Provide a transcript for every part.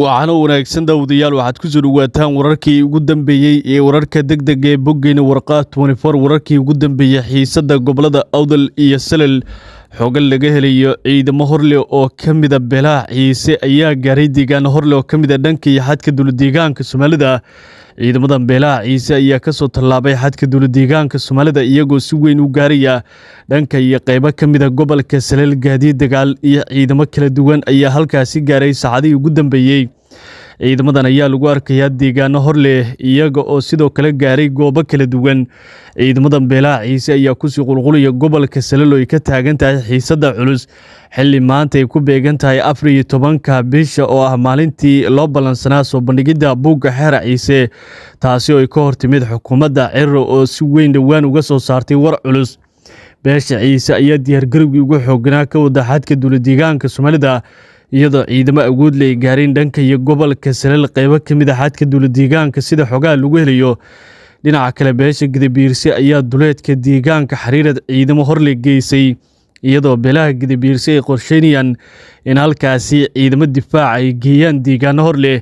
waxaana wanaagsan daawadayaal waxaad ku soo dhawaataan wararkii ugu dambeeyey ee wararka degdega ee boggeena warqaad 24 wararkii ugu dambeeyey xiisada gobolada Awdal iyo Salel xogan laga helayo ciidamo horle oo kamida beelaha ciise ayaa gaaray deegaan horle oo kamida dhanka iyo xadka dowlad-deegaanka Soomaalida ciidamadan beelaha ciise ayaa ka soo tallaabay xadka dowlad-deegaanka Soomaalida iyagoo si weyn u gaaraya dhanka iyo qaybo kamida gobolka Salel gaadiid dagaal iyo ciidamo kala duwan ayaa halkaasi gaaray saacadii ugu dambeeyay ciidamadan ayaa lagu arkayaa deegaano horle iyaga oo sidoo kale gaaray goobo kala duwan ciidamadan beelaha ciise ayaa ku sii qulqulaya gobolka Salel oo ay ka taagan tahay xiisada culus xilli maanta ay ku beegan tahay 14 bisha oo ah maalintii loo balansanaa soo bandhigida buugga xeer ciise taasi oo ay ka hortimid xukuumadda Ciro oo si weyn dhawaan uga soo saartay war culus beesha ciise ayaa diyaargarowgii ugu xooganaa ka wada xadka dowlad-deegaanka Soomaalida iyadoo ciidamo awood leh gaareen dhanka iyo gobolka Salel qaybo kamid ah xadka dowlad-deegaanka sida xogaa lagu helayo dhinaca kale beesha Gadabiirse ayaa duleedka deegaanka xiriirad ciidamo horle geysay iyadoo beelaha Gadabiirse ay qorsheynayaan in halkaasi ciidamo difaac ay geeyaan deegaano horle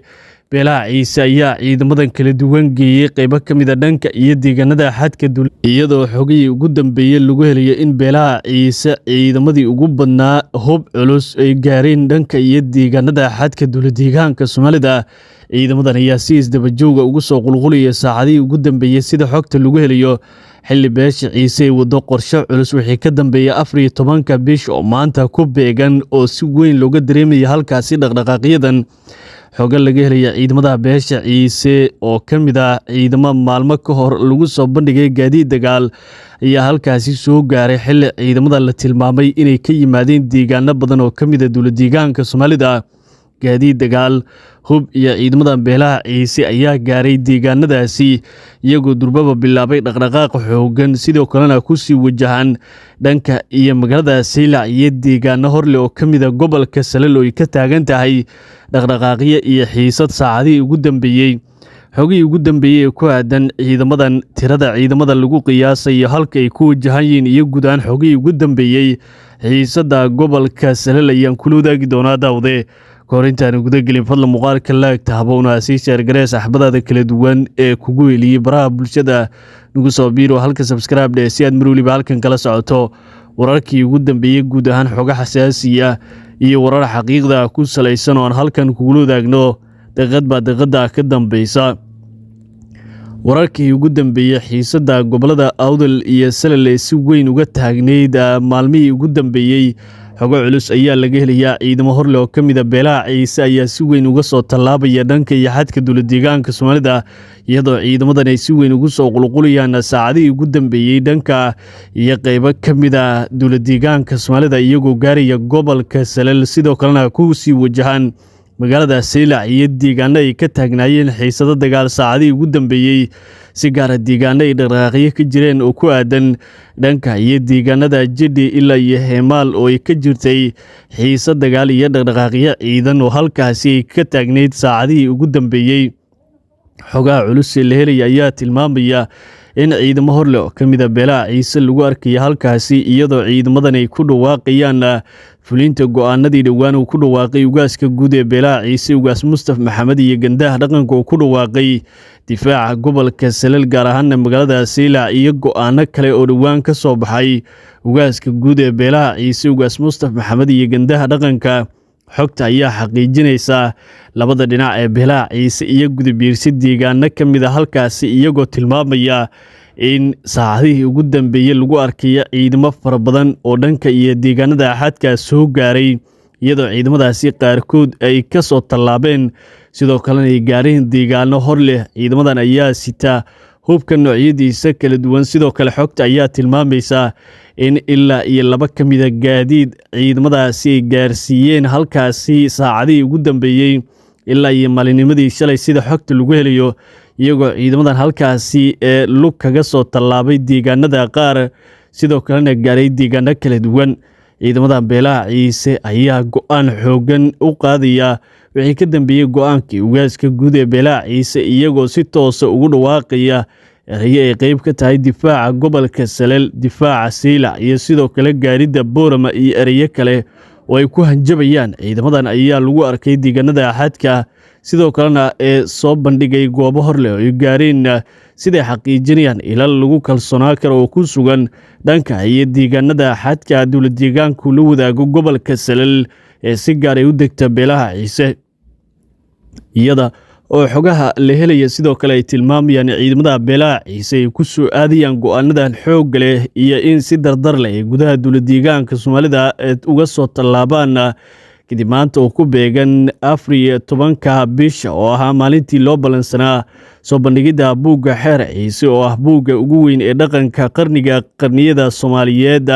beelaha ciise ayaa ciidamadan kala duwan geeyay qaybo kamid ah dhanka iyo deegaanada xadka iyadoo xogii ugu dambeeyay lagu helayo in beelaha ciise ciidamadii ugu badnaa hub culus ay gaareen dhanka iyo deegaanada xadka dowlad-deegaanka Soomaalida ciidamadan ayaa si isdaba jooga ugu soo qulqulaya saacadii ugu dambeeyay sida xogta lagu helayo xilli beesha ciise ay wado qorshe culus wixii ka dambeeyay 14 bish oo maanta ku beegan oo si weyn looga dareemaya halkaasi dhaqdhaqaaqyadan xogan laga helaya ciidamada beesha ciise oo kamid ah ciidamo maalmo ka hor lagu soo bandhigay gaadiid dagaal ayaa halkaasi soo gaaray xilli ciidamada la tilmaamay inay ka yimaadeen deegaano badan oo kamid ah dowlad-deegaanka Soomaalida gaadiid dagaal hub iyo ciidamada beelaha ciise ayaa gaaray deegaanadaasi iyagoo durbaba bilaabay dhaqdhaqaaq xoogan sidoo kalena ku sii wajahan dhanka iyo magaalada Saylac iyo deegaano horle oo kamid ah gobolka Salel oo ay ka taagan tahay dhaqdhaqaaqyo iyo xiisad saacadii ugu dambeeyay xogii ugu dambeeyay ee ku aadan ciidamadan tirada ciidamada lagu qiyaasayo halka ay ku wajahan iyo gudaan xogii ugu dambeeyay xiisada gobolka Salel ayaan kula wadaagi doonaa daawade korintaan guda gelin fadlan muuqaalka laagta habowna sii share garee saxbadaada kala duwan ee kugu weeliyay baraha bulshada nagu soo biiro halka subscribe dhe si aad mar waliba halkan kala socoto wararkii ugu dambeeyay guud ahaan xoga xasaasi ah iyo warar xaqiiqda ku salaysan oo aan halkan kugu wadaagno daqiiqada ka dambaysa wararkii ugu dambeeyay xiisada gobolada Awdal iyo Salel si weyn uga taagneyd maalmihii ugu dambeeyay xogo culus ayaa laga helayaa ciidamo horle oo kamid ah beelaha ciise ayaa si weyn uga soo tallaabaya dhanka iyo xadka dowlad-deegaanka Soomaalida iyadoo ciidamadan ay si weyn ugu soo qulqulayaan saacadii ugu dambeeyay dhanka iyo qaybo kamid ah dowlad-deegaanka Soomaalida iyagoo gaaraya gobolka Salel sidoo kalena ku sii wajahan magaalada Saylac iyo deegaano ay ka taagnaayeen xiisado dagaal saacadii ugu dambeeyay si gaar ah deegaano ay dhaqdhaqaaqyo ka jireen oo ku aadan dhanka iyo deegaanada Jidhi ilaa iyo Heemaal oo ay ka jirtay xiisad dagaal iyo dhaqdhaqaaqyo ciidan oo halkaasi ay ka taagneyd saacadii ugu dambeeyay xogaha culus ee la helaya ayaa tilmaamaya in ciidamo horle oo kamid ah beelaha ciise lagu arkaya halkaasi iyadoo ciidamadan ay ku dhawaaqayaan fulinta go'aanadii dhawaan uu ku dhawaaqay ugaaska guud ee beelaha ciise ugaas Mustafa Maxamed iyo gandaha dhaqanka oo ku dhawaaqay difaaca gobolka Salel gaar ahaan magaalada Saylac iyo go'aano kale oo dhawaan ka soo baxay ugaaska guud ee beelaha ciise ugaas Mustafa Maxamed iyo gandaha dhaqanka xogta ayaa xaqiijinaysa labada dhinac ee beelaha ciise iyo Gadabiirse deegaano kamid ah halkaasi iyagoo tilmaamaya in saacadihii ugu dambeeyay lagu arkaya ciidamo fara badan oo dhanka iyo deegaanada xadka soo gaaray iyadoo ciidamadaasi qaarkood ay ka soo tallaabeen sidoo kalena ay gaareen deegaano horle ciidamadan ayaa sita hubka noocyadiisa kala duwan sidoo kale xogta ayaa tilmaamaysa in ilaa iyo laba kamid ah gaadiid ciidamadaasi ay gaarsiiyeen halkaasi saacadihii ugu dambeeyay ilaa iyo maalinimadii shalay sida xogta lagu helayo iyagoo ciidamadan halkaasi ee lug kaga soo tallaabay deegaanada qaar sidoo kalena gaaray deegaano kala duwan ciidamada beelaha ciise ayaa go'aan xoogan u qaadaya wixii ka dambeeyay go'aankii ugaaska guud ee beelaha ciise iyagoo si toos ugu dhawaaqaya erayo ay qayb ka tahay difaaca gobolka Salel difaaca Saylac iyo sidoo kale gaaridda Boorama iyo erayo kale oo ay ku hanjabayaan ciidamadan ayaa lagu arkay deegaanada xadka sidoo kalena ee soo bandhigay goobo hor leh oo ay gaareen siday xaqiijinayaan ilal lagu kalsoonaan karo oo ku sugan dhanka iyo deegaanada xadka dowlad deegaanku la wadaago gobolka Salal ee si gaar ah u degta beelaha Ciise iyada oo xogaha la helaya sidoo kale ay tilmaamayaan ciidamada beelaha Ciise ay ku soo aadayaan go'aanadan xoog leh iyo in si dardar leh gudaha dowlad deegaanka Soomaalida uga soo tallaabaan kadib maanta oo ku beegan 14 bisha oo ahaa maalintii loo balansanaa soo bandhigida buugga xeer Ciise oo ah buugga ugu weyn ee dhaqanka qarniyada Soomaaliyeed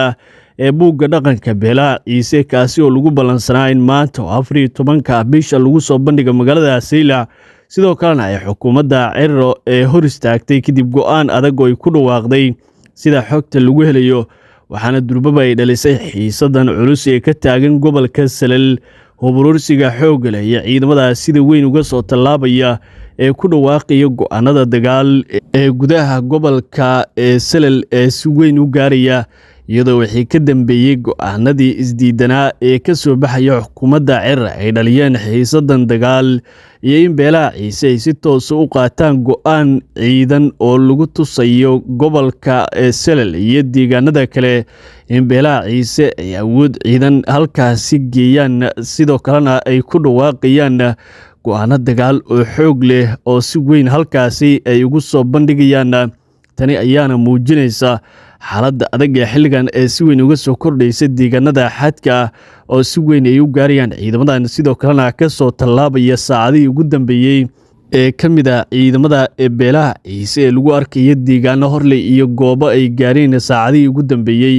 ee buugga dhaqanka beelaha Ciise kaasi oo lagu balansanaa in maanta 14 bisha lagu soo bandhigo magaalada Saylac sidoo kalena ay xukuumadda Ciro ee hor istaagtay kadib go'aan adag oo ay ku dhawaaqday sida xogta lagu helayo waxaana durbaba ay dhalisay xiisadan culus ee ka taagan gobolka Salal hubulursiga xoog leh iyo ciidamada sida weyn uga soo tallaabaya ee ku dhawaaqaya go'aanada dagaal ee gudaha gobolka Salal ee si weyn u gaaraya iyadoo wixii ka dambeeyay go'aanadii isdiidanaa ee ka soo baxaya xukuumadda Ciro ay dhaliyeen xiisadan dagaal iyo in beelaha Ciise ay si toos u qaataan go'aan ciidan oo lagu tusayo gobolka Salal iyo deegaanada kale in beelaha Ciise ay awood ciidan halkaasi geeyaan sidoo kalena ay ku dhawaaqayaan go'aano dagaal oo xoog leh oo si weyn halkaasi ay ugu soo bandhigayaan tani ayaana muujinaysa xaaladda adag ee xilligan ee si weyn uga soo kordhaysa deegaanada xadka oo si weyn ay u gaarayaan ciidamadan sidoo kalena ka soo tallaabaya saacadihii ugu dambeeyay ee ka mid ah ciidamada beelaha Ciise ee lagu arkayo deegaano horley iyo goobo ay gaareen saacadihii ugu dambeeyay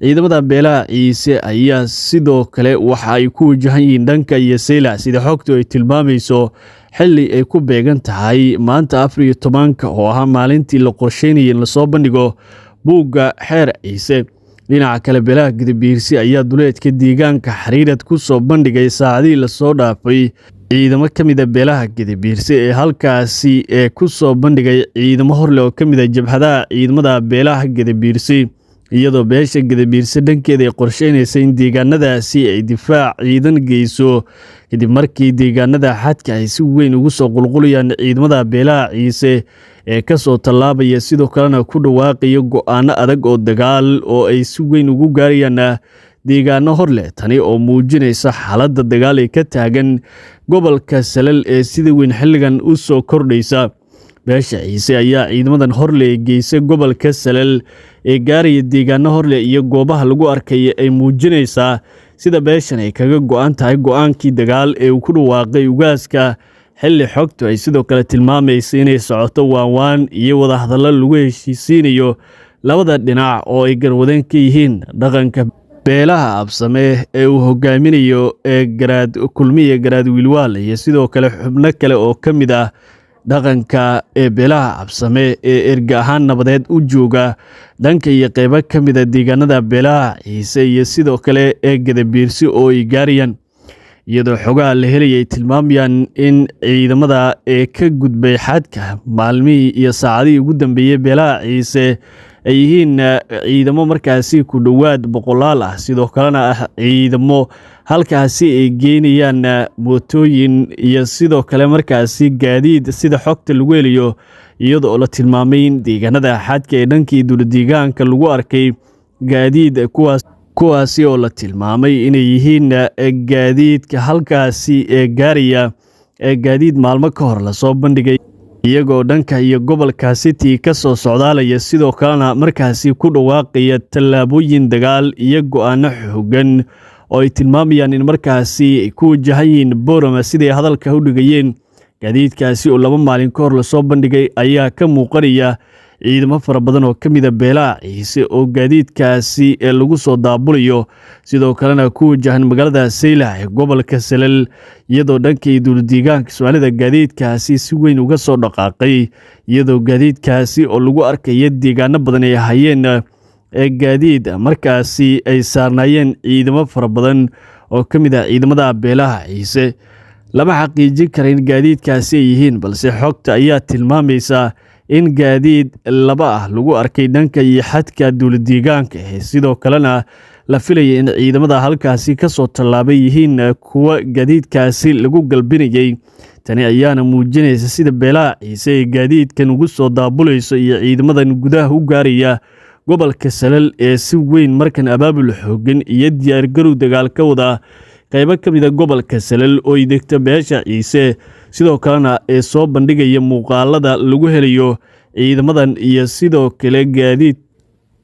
ciidamada beelaha Ciise ayaa sidoo kale waxa ay ku wajahan yihiin dhanka iyo Saylac sida xogtu ay tilmaamayso xilli ay ku beegan tahay maanta 14 oo ah maalintii la qorsheynayay in la soo bandhigo buugga xeer Ciise dhinaca kale beelaha Gadabiirsi ayaa duleedka deegaanka xariirad ku soo bandhigay saacadii la soo dhaafay ciidamo ka mid ah beelaha Gadabiirsi ee halkaasi ku soo bandhigay ciidamo hor leh oo ka mid ah jabhadaha ciidamada beelaha Gadabiirsi iyadoo beesha Gadabiirsi dhankeeda ay qorsheynaysa in deegaanadaasi ay difaac ciidan geyso kadib markii deegaanada xadka ay si weyn ugu soo qulqulayaan ciidamada beelaha Ciise ee ka soo tallaabaya sidoo kalena ku dhawaaqaya go'aano adag oo dagaal oo ay si weyn ugu gaarayaan deegaano hor leh tani oo muujinaysa xaaladda dagaal ee ka taagan gobolka Salal ee sida weyn xilligan u soo kordhaysa beesha Ciise ayaa ciidamadan hor leh geysay gobolka Salal ee gaaraya deegaano hor leh iyo goobaha lagu arkay ay muujinaysaa sida beeshan ay kaga go'an tahay go'aankii dagaal ee uu ku dhawaaqay ugaaska xilli xogtu ay sidoo kale tilmaamaysa inay socoto waawaan iyo wada hadallo lagu heshiisiinayo labada dhinac oo ay garwadeen ka yihiin dhaqanka beelaha absame ee uu hogaaminayo garaad kulmiye garaad wiilwaal iyo sidoo kale xubno kale oo ka mid ah dhaqanka beelaha absame ee erga ahaan nabadeed u jooga dhanka iyo qaybo ka mid ah deegaanada beelaha Ciise iyo sidoo kale Gadabiirsi oo ay gaarayaan iyadoo xogaha la helayay tilmaamayaan in ciidamada ka gudbay xadka maalmihii iyo saacadihii ugu dambeeyay beelaha Ciise ay yihiin ciidamo markaasi ku dhawaad boqolaal ah sidoo kalena ah ciidamo halkaasi ay geynayaan mootooyin iyo sidoo kale markaasi gaadiid sida xogta lagu helayo iyadoo la tilmaamay in deegaanada xadka ee dhankii dowlad deegaanka lagu arkay gaadiid kuwaasi oo la tilmaamay inay yihiin gaadiidka halkaasi gaaraya gaadiid maalmo ka hor la soo bandhigay iyagoo dhanka iyo gobolka City ka soo socdaalaya sidoo kalena markaasi ku dhawaaqaya tallaabooyin dagaal iyo go'aano xooggan oo ay tilmaamayaan in markaasi ay ku wajahan yihiin Boorama sidii hadalka u dhigayeen gaadiidkaasi oo 2 maalin ka hor la soo bandhigay ayaa ka muuqanaya ciidamo fara badan oo ka mid ah beelaha Ciise oo gaadiidkaasi lagu soo daabulayo sidoo kalena ku wajahan magaalada Saylac ee gobolka Salal iyadoo dhankii dowlad deegaanka Soomaalida gaadiidkaasi si weyn uga soo dhaqaaqay iyadoo gaadiidkaasi oo lagu arkay deegaano badan ay hayeen gaadiid markaasi ay saarnaayeen ciidamo fara badan oo ka mid ah ciidamada beelaha Ciise lama xaqiijin karin gaadiidkaasi ay yihiin balse xogta ayaa tilmaamaysa in gaadiid laba ah lagu arkay dhanka iyo xadka dowlad deegaanka sidoo kalena la filayay in ciidamada halkaasi ka soo tallaabay yihiin kuwa gaadiidkaasi lagu galbinayay. Tani ayaana muujinaysa sida beelaha Ciise ee gaadiidkan ugu soo daabulayso iyo ciidamadan gudaha u gaaraya gobolka Salal ee si weyn markan abaabul xooggan iyo diyaar garow dagaal ka wada qaybo ka mid ah gobolka Salal oo ay degto beesha Ciise, sidoo kalena ee soo bandhigaya muuqaalada lagu helayo ciidamadan iyo sidoo kale gaadiid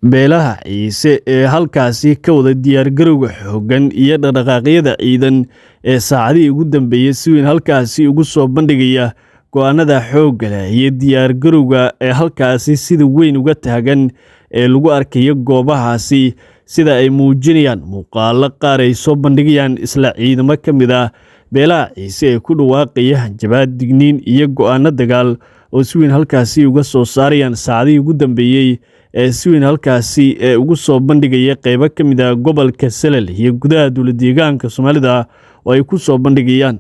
beelaha Ciise ee halkaasi ka wada diyaar garowga xooggan iyo dhaqdhaqaaqyada ciidan ee saacadihii ugu dambeeyay si weyn halkaasi ugu soo bandhigaya go'aanada xoogga leh iyo diyaar garowga ee halkaasi sida weyn uga taagan ee lagu arkayo goobahaasi, sida ay muujinayaan muuqaalo qaar ay soo bandhigayaan isla ciidamo ka mid ah beelaha Ciise ee ku dhawaaqaya hanjabaad, digniin iyo go'aano dagaal oo si weyn halkaasi uga soo saarayaan saacadihii ugu dambeeyay ee si weyn halkaasi ee ugu soo bandhigaya qaybo ka mid ah gobolka Salal iyo gudaha dowlad deegaanka Soomaalida oo ay ku soo bandhigayaan.